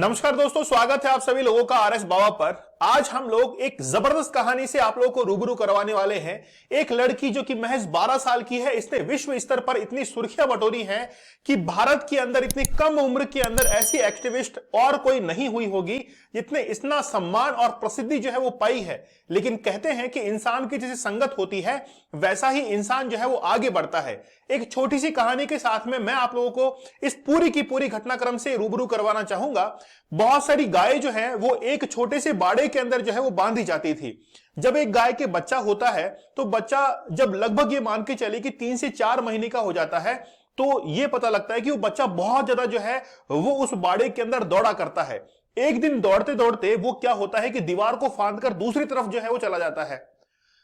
नमस्कार दोस्तों, स्वागत है आप सभी लोगों का आरएस बाबा पर। आज हम लोग एक जबरदस्त कहानी से आप लोगों को रूबरू करवाने वाले हैं। एक लड़की जो कि महज 12 साल की है, इसने विश्व स्तर पर इतनी सुर्खियां बटोरी हैं कि भारत के अंदर इतनी कम उम्र के अंदर ऐसी एक्टिविस्ट और कोई नहीं हुई होगी जितने इतना सम्मान और प्रसिद्धि जो है वो पाई है। लेकिन कहते हैं कि इंसान की जैसी संगत होती है वैसा ही इंसान जो है वो आगे बढ़ता है। एक छोटी सी कहानी के साथ में मैं आप लोगों को इस पूरी की पूरी घटनाक्रम से रूबरू करवाना चाहूंगा। बहुत सारी गाय जो है वो एक छोटे से बाड़े के अंदर जो है वो बांधी जाती थी। जब एक गाय के बच्चा होता है तो बच्चा जब लगभग ये मान के चले कि 3 से 4 महीने का हो जाता है तो ये पता लगता है कि वो बच्चा बहुत ज्यादा जो है वो उस बाड़े के अंदर दौड़ा करता है। एक दिन दौड़ते दौड़ते वो क्या होता है कि दीवार को फांद कर दूसरी तरफ जो है वो चला जाता है।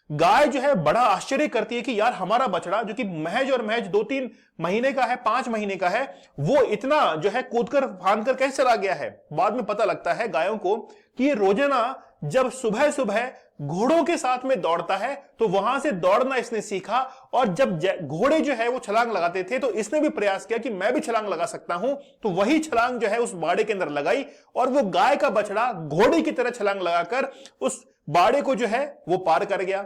गाय जो है बड़ा आश्चर्य करती है कि यार हमारा बछड़ा जो कि महज और महज 2-3 महीने का है, 5 महीने का है, वो इतना जो है कूदकर फांद कर कैसे चला गया है। बाद में पता लगता है गायों को कि ये रोजाना जब सुबह सुबह घोड़ों के साथ में दौड़ता है तो वहां से दौड़ना इसने सीखा और जब घोड़े जो है वो छलांग लगाते थे तो इसने भी प्रयास किया कि मैं भी छलांग लगा सकता हूं। तो वही छलांग जो है उस बाड़े के अंदर लगाई और वो गाय का बछड़ा घोड़े की तरह छलांग लगाकर उस बाड़े को जो है वो पार कर गया।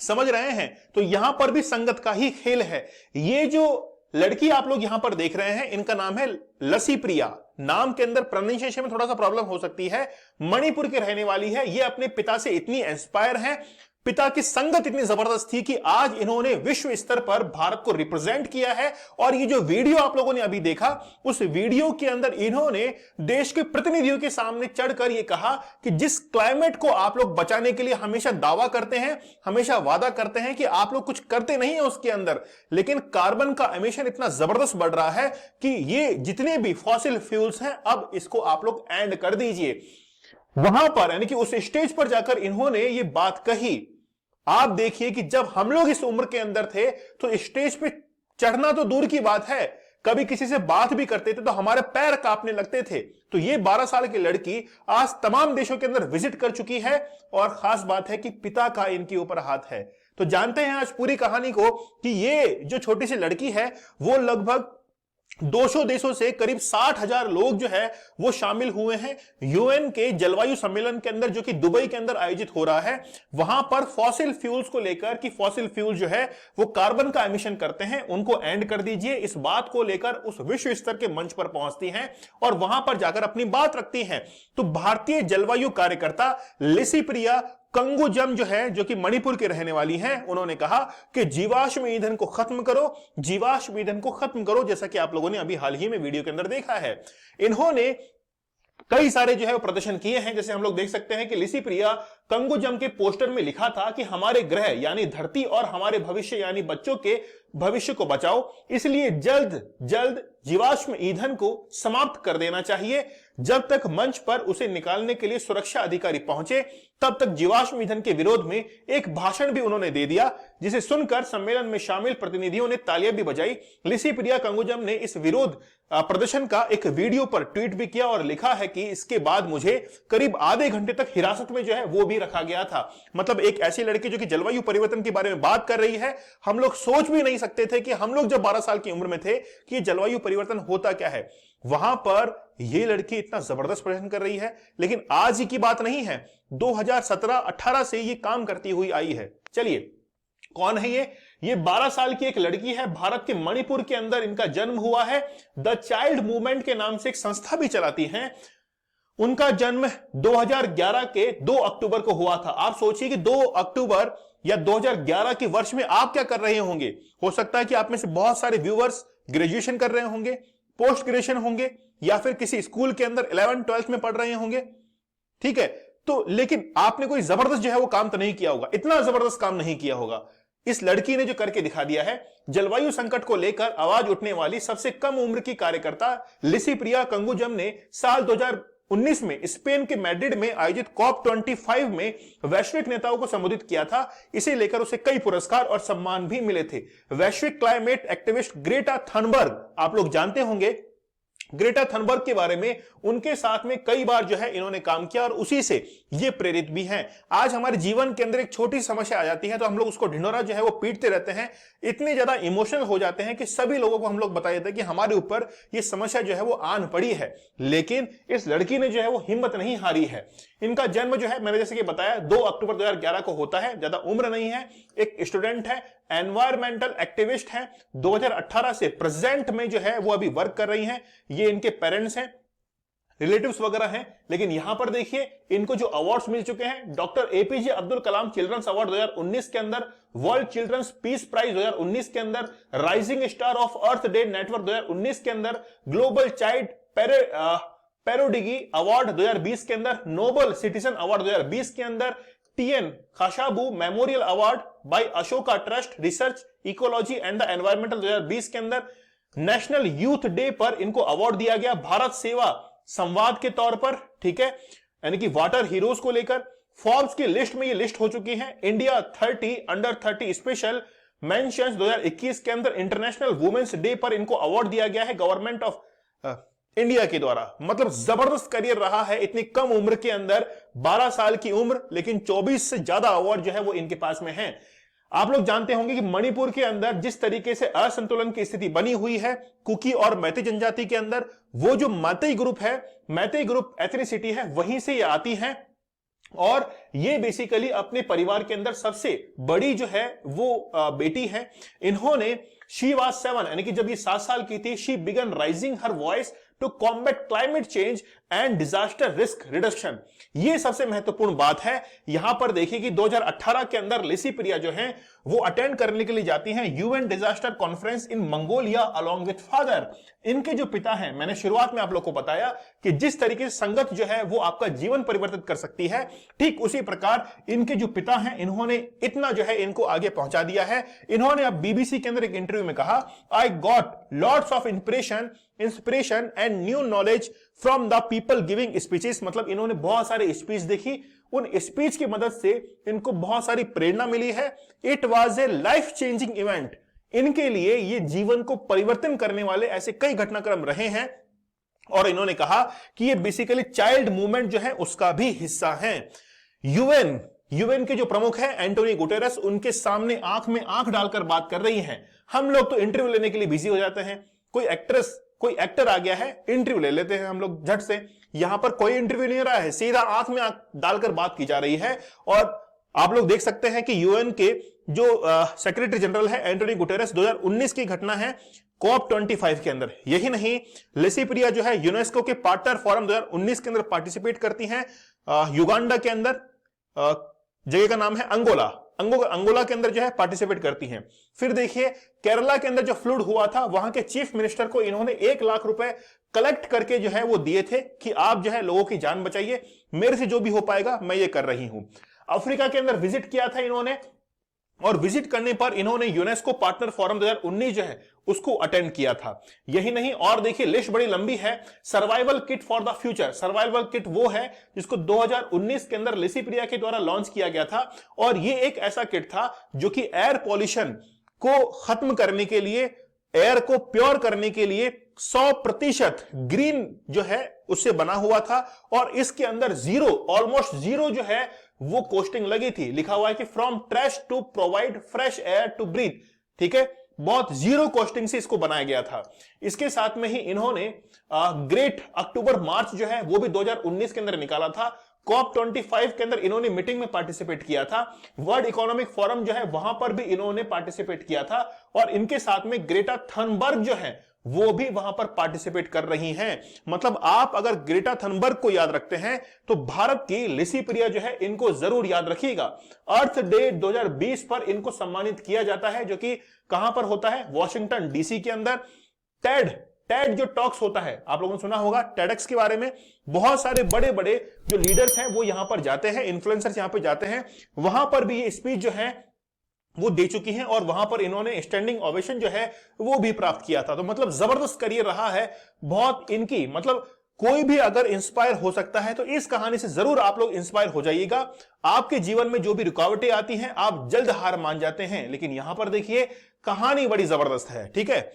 समझ रहे हैं? तो यहां पर भी संगत का ही खेल है। ये जो लड़की आप लोग यहां पर देख रहे हैं इनका नाम है लसी प्रिया। नाम के अंदर प्रोनाउंसिएशन में थोड़ा सा प्रॉब्लम हो सकती है। मणिपुर की रहने वाली है। ये अपने पिता से इतनी इंस्पायर है, पिता की संगत इतनी जबरदस्त थी कि आज इन्होंने विश्व स्तर पर भारत को रिप्रेजेंट किया है। और ये जो वीडियो आप लोगों ने अभी देखा उस वीडियो के अंदर इन्होंने देश के प्रतिनिधियों के सामने चढ़कर यह कहा कि जिस क्लाइमेट को आप लोग बचाने के लिए हमेशा दावा करते हैं, हमेशा वादा करते हैं कि आप लोग कुछ करते नहीं है उसके अंदर, लेकिन कार्बन का एमिशन इतना जबरदस्त बढ़ रहा है कि ये जितने भी फॉसिल फ्यूल्स हैं अब इसको आप लोग एंड कर दीजिए। वहां पर यानी कि उस स्टेज पर जाकर इन्होंने ये बात कही। आप देखिए कि जब हम लोग इस उम्र के अंदर थे तो स्टेज पे चढ़ना तो दूर की बात है, कभी किसी से बात भी करते थे तो हमारे पैर कांपने लगते थे। तो ये 12 साल की लड़की आज तमाम देशों के अंदर विजिट कर चुकी है और खास बात है कि पिता का इनके ऊपर हाथ है। तो जानते हैं आज पूरी कहानी को कि ये जो छोटी सी लड़की है वो लगभग 200 देशों से करीब 60,000 लोग जो है वो शामिल हुए हैं यूएन के जलवायु सम्मेलन के अंदर जो कि दुबई के अंदर आयोजित हो रहा है। वहां पर फॉसिल फ्यूल्स को लेकर कि फॉसिल फ्यूल जो है वो कार्बन का एमिशन करते हैं, उनको एंड कर दीजिए, इस बात को लेकर उस विश्व स्तर के मंच पर पहुंचती हैं और वहां पर जाकर अपनी बात रखती हैं। तो भारतीय जलवायु कार्यकर्ता लिसी प्रिया कंगुजम जो है, जो कि मणिपुर के रहने वाली हैं, उन्होंने कहा कि जीवाश्म ईंधन को खत्म करो, जीवाश्म ईंधन को खत्म करो, जैसा कि आप लोगों ने अभी हाल ही में वीडियो के अंदर देखा है। इन्होंने कई सारे जो है वो प्रदर्शन किए हैं। जैसे हम लोग देख सकते हैं कि लिसी प्रिया कंगुजम के पोस्टर में लिखा था कि हमारे ग्रह यानी धरती और हमारे भविष्य यानी बच्चों के भविष्य को बचाओ, इसलिए जल्द जल्द जीवाश्म ईंधन को समाप्त कर देना चाहिए। जब तक मंच पर उसे निकालने के लिए सुरक्षा अधिकारी पहुंचे तब तक जीवाश्म ईंधन के विरोध में एक भाषण भी उन्होंने दे दिया, जिसे सुनकर सम्मेलन में शामिल प्रतिनिधियों ने तालियां भी बजाई। लिसी प्रिया कंगुजम ने इस विरोध प्रदर्शन का एक वीडियो पर ट्वीट भी किया और लिखा है कि इसके बाद मुझे करीब आधे घंटे तक हिरासत में जो है वो भी रखा गया था। मतलब एक ऐसी लड़की जो कि जलवायु परिवर्तन के बारे में बात कर रही है, हम लोग सोच भी नहीं सकते थे कि हम लोग जब 12 साल की उम्र में थे कि जलवायु परिवर्तन होता क्या है। वहां पर यह लड़की इतना जबरदस्त प्रदर्शन कर रही है। लेकिन आज ही की बात नहीं है, 2017-18 से ये काम करती हुई आई है। चलिए कौन है ये 12 साल की एक लड़की है। भारत के मणिपुर के अंदर इनका जन्म हुआ है। द चाइल्ड मूवमेंट के नाम से एक संस्था भी चलाती हैं। उनका जन्म 2011 के 2 अक्टूबर को हुआ था। आप सोचिए कि 2 अक्टूबर या 2011 के वर्ष में आप क्या कर रहे होंगे। हो सकता है कि आप में से बहुत सारे व्यूअर्स ग्रेजुएशन कर रहे होंगे, पोस्ट ग्रेजुएशन होंगे या फिर किसी स्कूल के अंदर 11th-12th में पढ़ रहे होंगे। ठीक है, तो लेकिन आपने कोई जबरदस्त जो है वो काम तो नहीं किया होगा, इतना जबरदस्त काम नहीं किया होगा। इस लड़की ने जो करके दिखा दिया है। जलवायु संकट को लेकर आवाज उठने वाली सबसे कम उम्र की कार्यकर्ता लिसी प्रिया कंगुजम ने साल 2019 में स्पेन के मैड्रिड में आयोजित COP25 में वैश्विक नेताओं को संबोधित किया था। इसे लेकर उसे कई पुरस्कार और सम्मान भी मिले थे। वैश्विक क्लाइमेट एक्टिविस्ट ग्रेटा थनबर्ग, आप लोग जानते होंगे ग्रेटा थनबर्ग के बारे में, उनके साथ में कई बार जो है इन्होंने काम किया और उसी से ये प्रेरित भी हैं। आज हमारे जीवन के अंदर एक छोटी समस्या आ जाती है तो हम लोग उसको ढिंढोरा जो है वो पीटते रहते हैं, इतने ज्यादा इमोशनल हो जाते हैं कि सभी लोगों को हम लोग बता देते हैं कि हमारे ऊपर ये समस्या जो है वो आन पड़ी है। लेकिन इस लड़की ने जो है वो हिम्मत नहीं हारी है। इनका जन्म जो है मैंने जैसे कि बताया 2 अक्टूबर 2011 को होता है, ज्यादा उम्र नहीं है, एक स्टूडेंट है, एनवायरमेंटल एक्टिविस्ट हैं, 2018 से प्रेजेंट में जो है वो अभी वर्क कर रही हैं। ये इनके पेरेंट्स हैं, रिलेटिव्स वगैरह हैं। लेकिन यहां पर देखिए इनको जो अवार्ड्स मिल चुके हैं, doctor APJ Abdul Kalam children's award 2019 के अंदर, वर्ल्ड चिल्ड्रंस पीस प्राइज 2019 के अंदर, rising star of earth day network 2019 के अंदर, ग्लोबल चाइल्ड पैरोडिगी अवार्ड 2020 के अंदर, नोबल सिटीजन अवार्ड 2020 के अंदर, TN Khashaba memorial award by Ashoka trust research ecology and the environmental 2020 के अंदर, नेशनल यूथ डे पर इनको अवार्ड दिया गया भारत सेवा संवाद के तौर पर, ठीक है, यानी कि वाटर हीरोज को लेकर। फोर्ब्स की लिस्ट में ये लिस्ट हो चुकी है। इंडिया 30 अंडर 30 स्पेशल मेंशंस 2021 के अंदर इंटरनेशनल वुमेन्स डे पर इनको अवार्ड दिया गया है गवर्नमेंट ऑफ इंडिया के द्वारा। मतलब जबरदस्त करियर रहा है इतनी कम उम्र के अंदर, 12 साल की उम्र, लेकिन 24 से ज्यादा अवार्ड जो है वो इनके पास में है। आप लोग जानते होंगे कि मणिपुर के अंदर जिस तरीके से असंतुलन की स्थिति बनी हुई है कुकी और मैती जनजाति के अंदर, वो जो मैती ग्रुप है, मैती ग्रुप एथनिसिटी है, वहीं से ये आती हैं और ये बेसिकली अपने परिवार के अंदर सबसे बड़ी जो है वो बेटी है। इन्होंने शी वाज 7 यानी कि जब ये 7 साल की थी, she began raising her voice to combat climate change and disaster risk reduction. ये सबसे महत्वपूर्ण बात है। यहां पर देखिए कि 2018 के अंदर लिसी प्रिया जो है वो अटेंड करने के लिए जाती हैं UN disaster conference in Mongolia along with father. इनके जो पिता हैं, मैंने शुरुआत में आप लोग को बताया कि जिस तरीके से संगत जो है वो आपका जीवन परिवर्तित कर सकती है, ठीक उसी प्रकार इनके जो पिता हैं इन्होंने इतना जो है इनको आगे पहुंचा दिया है। इन्होंने अब बीबीसी के अंदर एक इंटरव्यू में कहा, I got lots of inspiration and new knowledge from the people giving speeches. मतलब इन्होंने बहुत सारे स्पीच देखी, उन स्पीच की मदद से इनको बहुत सारी प्रेरणा मिली है। It was a life changing event. इनके लिए ये जीवन को परिवर्तन करने वाले ऐसे कई घटनाक्रम रहे हैं और इन्होंने कहा कि ये बेसिकली चाइल्ड मूवमेंट जो है उसका भी हिस्सा है। यूएन के जो प्रमुख हैं एंटोनियो गुटेरेस, उनके सामने आंख में आंख डालकर बात कर रही हैं। हम लोग तो इंटरव्यू लेने के लिए बिजी हो जाते हैं, कोई एक्टर आ गया है, इंटरव्यू ले लेते हैं हम लोग झट से। यहां पर कोई इंटरव्यू नहीं रहा है, सीधा आंख में आंख डालकर बात की जा रही है। और आप लोग देख सकते हैं कि यूएन के जो सेक्रेटरी जनरल है एंटोनियो गुटेरेस, 2019 की घटना है कॉप 25 के अंदर। यही नहीं, लिसी प्रिया जो है यूनेस्को के पार्टनर फोरम 2019 के अंदर पार्टिसिपेट करती हैं युगांडा के अंदर, जगह का नाम है अंगोला के अंदर जो है पार्टिसिपेट करती हैं। फिर देखिए केरला के अंदर जो फ्लड हुआ था, वहां के चीफ मिनिस्टर को इन्होंने 1 लाख रुपए कलेक्ट करके जो है वो दिए थे कि आप जो है लोगों की जान बचाइए, मेरे से जो भी हो पाएगा मैं ये कर रही हूं। अफ्रीका के अंदर विजिट किया था इन्होंने और विजिट करने पर इन्होंने यूनेस्को पार्टनर फोरम 2019 जो है उसको अटेंड किया था। यही नहीं, और देखिए लिस्ट बड़ी लंबी है। Survival kit for the future, survival kit वो है जिसको 2019 के अंदर लिसी प्रिया के द्वारा लॉन्च किया गया था और ये एक ऐसा किट था जो कि एयर पॉल्यूशन को खत्म करने के लिए, एयर को प्योर करने के लिए 100% ग्रीन जो है उससे बना हुआ था और इसके अंदर ऑलमोस्ट जीरो जो है वो कोस्टिंग लगी थी। लिखा हुआ है कि from trash to provide fresh air to breathe, ठीक है, बहुत जीरो कॉस्टिंग से इसको बनाया गया था। इसके साथ में ही इन्होंने ग्रेट अक्टूबर मार्च जो है वो भी 2019 के अंदर निकाला था। कॉप 25 के अंदर इन्होंने मीटिंग में पार्टिसिपेट किया था। वर्ल्ड इकोनॉमिक फोरम जो है वहां पर भी इन्होंने पार्टिसिपेट किया था और इनके साथ में ग्रेटा थनबर्ग जो है वो भी वहां पर पार्टिसिपेट कर रही हैं। मतलब आप अगर ग्रेटा थनबर्ग को याद रखते हैं तो भारत की लिसी प्रिया जो है इनको जरूर याद रखिएगा। अर्थ डे 2020 पर इनको सम्मानित किया जाता है, जो कि कहां पर होता है, वॉशिंगटन डीसी के अंदर। टेड जो टॉक्स होता है, आप लोगों ने सुना होगा टेडक्स के बारे में, बहुत सारे बड़े बड़े जो लीडर्स हैं वो यहां पर जाते हैं, इन्फ्लुएंसर्स यहां पर जाते हैं, वहां पर भी ये स्पीच जो है वो दे चुकी हैं और वहां पर इन्होंने स्टैंडिंग ओवेशन जो है वो भी प्राप्त किया था। तो मतलब जबरदस्त करियर रहा है बहुत इनकी। मतलब कोई भी अगर इंस्पायर हो सकता है तो इस कहानी से जरूर आप लोग इंस्पायर हो जाइएगा। आपके जीवन में जो भी रुकावटें आती हैं आप जल्द हार मान जाते हैं, लेकिन यहां पर देखिए कहानी बड़ी जबरदस्त है, ठीक है।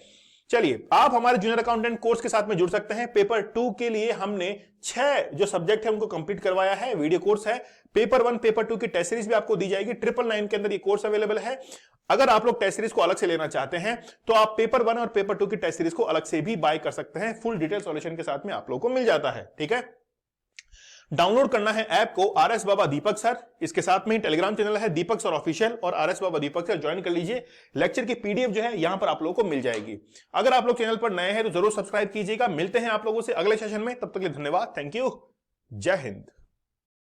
चलिए, आप हमारे जूनियर अकाउंटेंट कोर्स के साथ में जुड़ सकते हैं। पेपर 2 के लिए हमने 6 जो सब्जेक्ट है उनको कंप्लीट करवाया है। वीडियो कोर्स है। पेपर 1 पेपर 2 की टेस्ट सीरीज भी आपको दी जाएगी। 999 के अंदर ये कोर्स अवेलेबल है। अगर आप लोग टेस्ट सीरीज को अलग से लेना चाहते हैं तो आप पेपर 1 और पेपर 2 की टेस्ट सीरीज को अलग से भी बाय कर सकते हैं। फुल डिटेल सॉल्यूशन के साथ में आप लोगों को मिल जाता है। ठीक है, डाउनलोड करना है ऐप को RS बाबा दीपक सर। इसके साथ में ही टेलीग्राम चैनल है दीपक सर ऑफिशियल, और RS बाबा दीपक सर ज्वाइन कर लीजिए। लेक्चर की PDF जो है यहां पर आप लोगों को मिल जाएगी। अगर आप लोग चैनल पर नए हैं तो जरूर सब्सक्राइब कीजिएगा। मिलते हैं आप लोगों से अगले सेशन में, तब तक के लिए धन्यवाद। Thank you. जय हिंद।